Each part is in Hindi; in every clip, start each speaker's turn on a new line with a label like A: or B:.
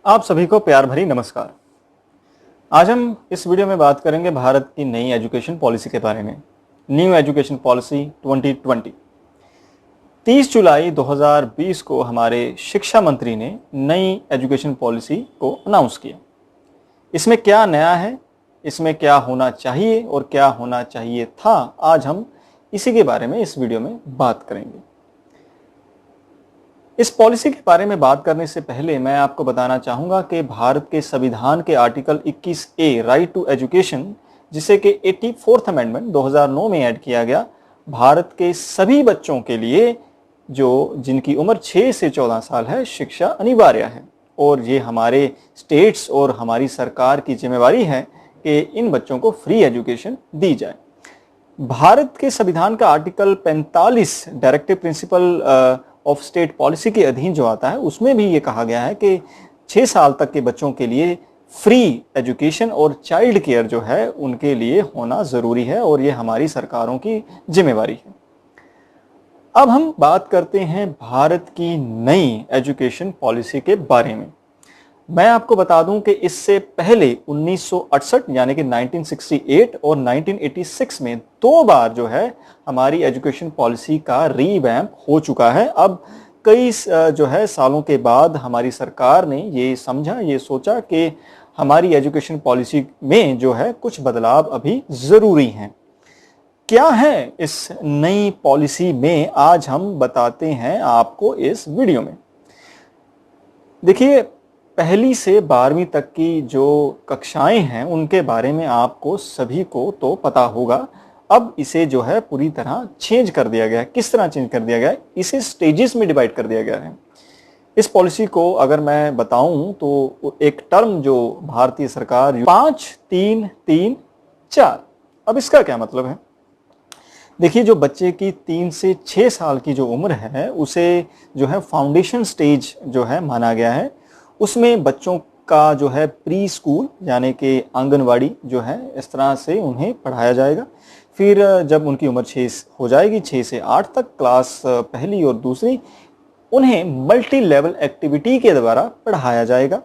A: आप सभी को प्यार भरी नमस्कार। आज हम इस वीडियो में बात करेंगे भारत की नई एजुकेशन पॉलिसी के बारे में। New education policy 2020। 30 जुलाई 2020 को हमारे शिक्षा मंत्री ने नई एजुकेशन पॉलिसी को अनाउंस किया। इसमें क्या नया है, इसमें क्या होना चाहिए और क्या होना चाहिए था, आज हम इसी के बारे में इस वीडियो में बात करेंगे। इस पॉलिसी के बारे में बात करने से पहले मैं आपको बताना चाहूंगा कि भारत के संविधान के article 21A right to education, जिसे कि 84th अमेंडमेंट 2009 में ऐड किया गया, भारत के सभी बच्चों के लिए जिनकी उम्र 6 से 14 साल है, शिक्षा अनिवार्य है। और ये हमारे स्टेट्स और हमारी सरकार की जिम्मेवारी है कि इन बच्चों को फ्री एजुकेशन दी जाए। भारत के संविधान का article 45 directive principle of state policy के अधीन जो आता है, उसमें भी ये कहा गया है कि 6 साल तक के बच्चों के लिए फ्री एजुकेशन और चाइल्ड केयर जो है उनके लिए होना जरूरी है और ये हमारी सरकारों की जिम्मेवारी है। अब हम बात करते हैं भारत की नई एजुकेशन पॉलिसी के बारे में। मैं आपको बता दूं कि इससे पहले 1968 यानी कि 1968 और 1986 में 2 बार जो है हमारी एजुकेशन पॉलिसी का रीवैम्प हो चुका है। अब कई जो है सालों के बाद हमारी सरकार ने ये समझा, ये सोचा कि हमारी एजुकेशन पॉलिसी में जो है कुछ बदलाव अभी जरूरी हैं। क्या है इस नई पॉलिसी में, आज हम बताते हैं आपको इस वीडियो में। देखिए, पहली से 12वीं तक की जो कक्षाएं हैं उनके बारे में आपको सभी को तो पता होगा। अब इसे जो है पूरी तरह चेंज कर दिया गया है। किस तरह चेंज कर दिया गया है? इसे स्टेजेस में डिवाइड कर दिया गया है। इस पॉलिसी को अगर मैं बताऊं तो एक टर्म जो भारतीय सरकार 5-3-3-4, अब इसका क्या मतलब है? देखिए, जो बच्चे की 3 से 6 साल की जो उम्र है उसे जो है फाउंडेशन स्टेज जो है माना गया है। उसमें बच्चों का जो है प्री स्कूल यानी कि आंगनवाड़ी जो है इस तरह से उन्हें पढ़ाया जाएगा। फिर जब उनकी उम्र 6 हो जाएगी, 6 से 8 तक क्लास पहली और दूसरी, उन्हें मल्टी लेवल एक्टिविटी के द्वारा पढ़ाया जाएगा।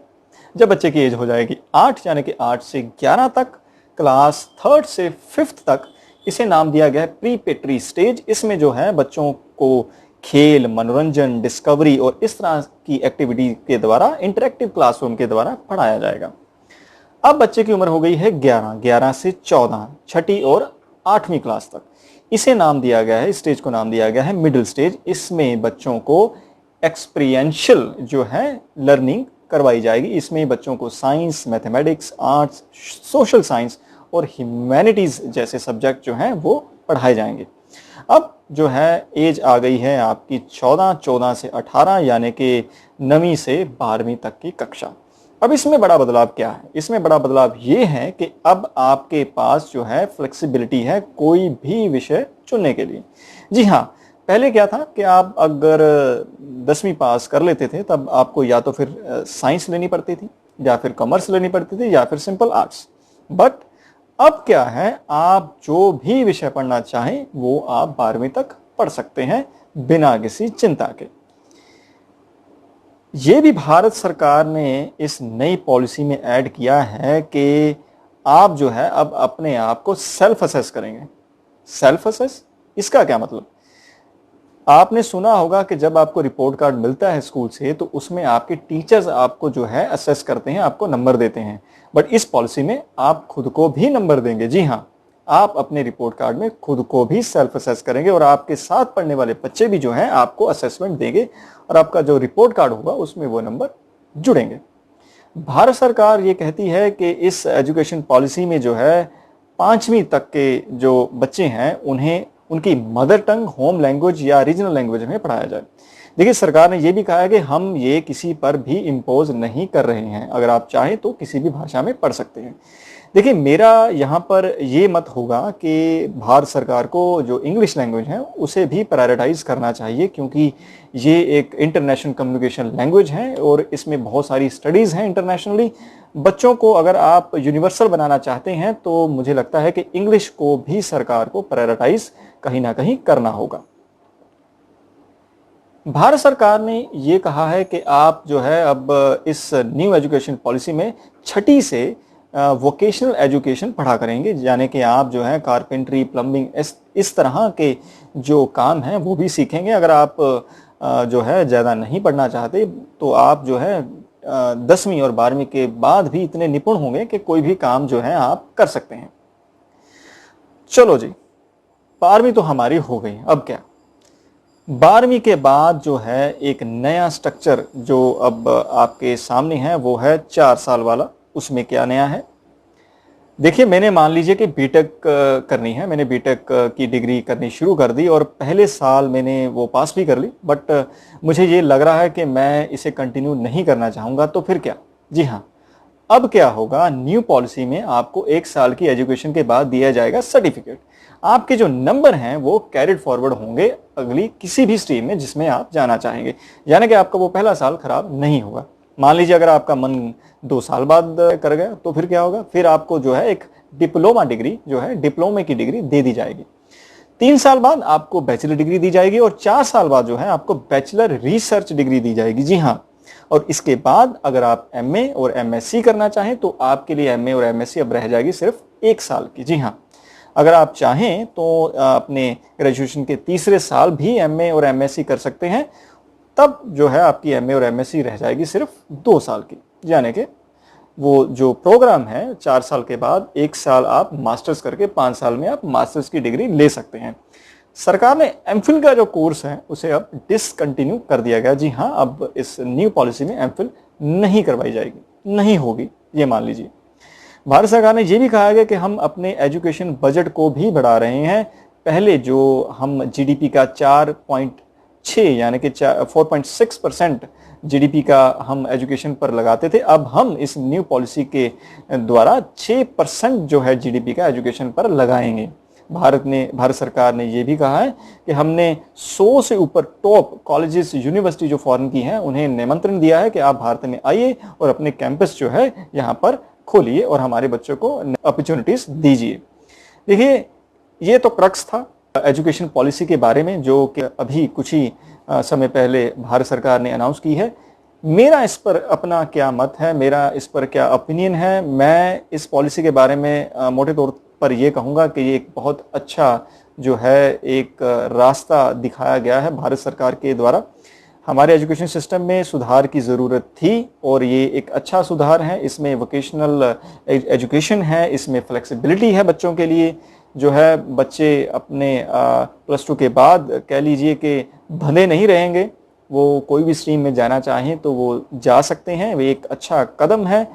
A: जब बच्चे की एज हो जाएगी 8 यानी कि 8 से 11 तक, क्लास 3rd से 5th तक, इसे नाम दिया गया है प्री पेट्री स्टेज। इसमें जो है बच्चों को खेल, मनोरंजन, डिस्कवरी और इस तरह की एक्टिविटी के द्वारा, इंटरेक्टिव क्लासरूम के द्वारा पढ़ाया जाएगा। अब बच्चे की उम्र हो गई है 11 से 14, 6ठी और 8वीं क्लास तक। इसे नाम दिया गया है, स्टेज को नाम दिया गया है मिडिल स्टेज। इसमें बच्चों को एक्सपीरियंशियल जो है लर्निंग करवाई जाएगी। इसमें बच्चों को science, mathematics, arts, social science और ह्यूमैनिटीज जैसे सब्जेक्ट जो हैं वो पढ़ाए जाएंगे। अब जो है एज आ गई है आपकी 14 से 18 यानी कि 9वीं से 12वीं तक की कक्षा। अब इसमें बड़ा बदलाव क्या है? इसमें बड़ा बदलाव ये है कि अब आपके पास जो है फ्लेक्सिबिलिटी है कोई भी विषय चुनने के लिए। जी हाँ, पहले क्या था कि आप अगर 10वीं पास कर लेते थे तब आपको या तो फिर साइंस लेनी पड़ती थी, या फिर कॉमर्स लेनी पड़ती थी, या फिर सिंपल आर्ट्स। बट अब क्या है, आप जो भी विषय पढ़ना चाहें वो आप 12वीं तक पढ़ सकते हैं बिना किसी चिंता के। ये भी भारत सरकार ने इस नई पॉलिसी में ऐड किया है कि आप जो है अब अपने आप को सेल्फ असेस करेंगे। सेल्फ असेस, इसका क्या मतलब? आपने सुना होगा कि जब आपको रिपोर्ट कार्ड मिलता है स्कूल से तो उसमें आपके टीचर्स आपको जो है असेस करते हैं, आपको नंबर देते हैं। बट इस पॉलिसी में आप खुद को भी नंबर देंगे। जी हाँ, आप अपने रिपोर्ट कार्ड में खुद को भी सेल्फ असेस करेंगे और आपके साथ पढ़ने वाले बच्चे भी जो हैं आपको असेसमेंट देंगे और आपका जो रिपोर्ट कार्ड होगा उसमें वो नंबर जुड़ेंगे। भारत सरकार ये कहती है कि इस एजुकेशन पॉलिसी में जो है 5वीं तक के जो बच्चे हैं उन्हें उनकी मदर टंग, होम लैंग्वेज या रीजनल लैंग्वेज में पढ़ाया जाए। देखिए, सरकार ने यह भी कहा है कि हम ये किसी पर भी इम्पोज नहीं कर रहे हैं। अगर आप चाहें तो किसी भी भाषा में पढ़ सकते हैं। देखिए, मेरा यहाँ पर ये मत होगा कि भारत सरकार को जो इंग्लिश लैंग्वेज है उसे भी प्रायोरिटाइज करना चाहिए, क्योंकि ये एक इंटरनेशनल कम्युनिकेशन लैंग्वेज है और इसमें बहुत सारी स्टडीज़ हैं इंटरनेशनली। बच्चों को अगर आप यूनिवर्सल बनाना चाहते हैं तो मुझे लगता है कि इंग्लिश को भी सरकार को प्रायोरिटाइज कहीं ना कहीं करना होगा। भारत सरकार ने ये कहा है कि आप जो है अब इस न्यू एजुकेशन पॉलिसी में छठी से वोकेशनल एजुकेशन पढ़ा करेंगे, यानी कि आप जो है कारपेंटरी, प्लम्बिंग, इस तरह के जो काम हैं वो भी सीखेंगे। अगर आप जो है ज़्यादा नहीं पढ़ना चाहते तो आप जो है 10वीं और 12वीं के बाद भी इतने निपुण होंगे कि कोई भी काम जो है आप कर सकते हैं। चलो जी, 12वीं तो हमारी हो गई, अब क्या? 12वीं के बाद जो है एक नया स्ट्रक्चर जो अब आपके सामने है वो है 4 साल वाला। उसमें क्या नया है? देखिए, मैंने मान लीजिए कि बीटेक करनी है, मैंने बीटेक की डिग्री करनी शुरू कर दी और पहले साल मैंने वो पास भी कर ली, बट मुझे ये लग रहा है कि मैं इसे कंटिन्यू नहीं करना चाहूँगा। तो फिर क्या? जी हाँ, अब क्या होगा, न्यू पॉलिसी में आपको 1 साल की एजुकेशन के बाद दिया जाएगा सर्टिफिकेट। आपके जो नंबर हैं वो कैरिड फॉरवर्ड होंगे अगली किसी भी स्ट्रीम में जिसमें आप जाना चाहेंगे, यानी कि आपका वो पहला साल खराब नहीं होगा। मान लीजिए अगर आपका मन 2 साल बाद कर गया तो फिर क्या होगा? फिर आपको जो है एक डिप्लोमा डिग्री जो है डिप्लोमे की डिग्री दे दी जाएगी। 3 साल बाद आपको बैचलर डिग्री दी जाएगी और 4 साल बाद जो है आपको बैचलर रिसर्च डिग्री दी जाएगी। जी हाँ, और इसके बाद अगर आप एमए और एमएससी करना चाहें तो आपके लिए एमए और एमएससी अब रह जाएगी सिर्फ 1 साल की। जी हाँ, अगर आप चाहें तो अपने ग्रेजुएशन के तीसरे साल भी एमए और एमएससी कर सकते हैं, तब जो है आपकी एमए और एमएससी रह जाएगी सिर्फ 2 साल की। यानी कि वो जो प्रोग्राम है 4 साल के बाद 1 साल आप मास्टर्स करके 5 साल में आप मास्टर्स की डिग्री ले सकते हैं। सरकार ने एमफिल का जो कोर्स है उसे अब डिसकंटिन्यू कर दिया गया। जी हाँ, अब इस न्यू पॉलिसी में एमफिल नहीं करवाई जाएगी, नहीं होगी, ये मान लीजिए। भारत सरकार ने यह भी कहा है कि हम अपने एजुकेशन बजट को भी बढ़ा रहे हैं। पहले जो हम जीडीपी का 4.6 यानी कि 4.6% जीडीपी का हम एजुकेशन पर लगाते थे, अब हम इस न्यू पॉलिसी के द्वारा 6% जो है जीडीपी का एजुकेशन पर लगाएंगे। भारत सरकार ने यह भी कहा है कि हमने 100 से ऊपर टॉप कॉलेजेस, यूनिवर्सिटी जो फॉरेन की हैं उन्हें निमंत्रण दिया है कि आप भारत में आइए और अपने कैंपस जो है यहाँ पर खोलिए और हमारे बच्चों को अपॉर्चुनिटीज दीजिए। देखिए, ये तो क्रक्स था एजुकेशन पॉलिसी के बारे में जो कि अभी कुछ ही समय पहले भारत सरकार ने अनाउंस की है। मेरा इस पर अपना क्या मत है, मेरा इस पर क्या ओपिनियन है, मैं इस पॉलिसी के बारे में मोटे तौर पर यह कहूँगा कि ये एक बहुत अच्छा जो है एक रास्ता दिखाया गया है भारत सरकार के द्वारा। हमारे एजुकेशन सिस्टम में सुधार की ज़रूरत थी और ये एक अच्छा सुधार है। इसमें वोकेशनल एजुकेशन है, इसमें फ्लेक्सिबिलिटी है बच्चों के लिए। जो है बच्चे अपने +2 के बाद कह लीजिए कि भले नहीं रहेंगे, वो कोई भी स्ट्रीम में जाना चाहें तो वो जा सकते हैं, वो एक अच्छा कदम है।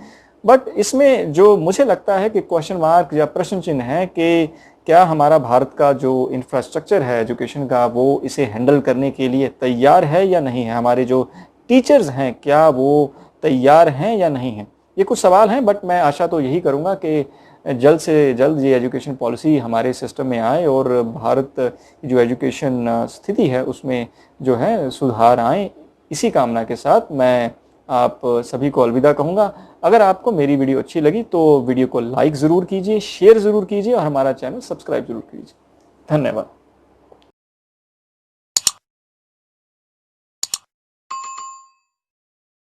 A: बट इसमें जो मुझे लगता है कि क्वेश्चन मार्क या प्रश्न चिन्ह है कि क्या हमारा भारत का जो इंफ्रास्ट्रक्चर है एजुकेशन का वो इसे हैंडल करने के लिए तैयार है या नहीं है, हमारे जो टीचर्स हैं क्या वो तैयार हैं या नहीं हैं, ये कुछ सवाल हैं। बट मैं आशा तो यही करूँगा कि जल्द से जल्द ये एजुकेशन पॉलिसी हमारे सिस्टम में आए और भारत की जो एजुकेशन स्थिति है उसमें जो है सुधार आए। इसी कामना के साथ मैं आप सभी को अलविदा कहूँगा। अगर आपको मेरी वीडियो अच्छी लगी तो वीडियो को लाइक ज़रूर कीजिए, शेयर ज़रूर कीजिए और हमारा चैनल सब्सक्राइब ज़रूर कीजिए। धन्यवाद।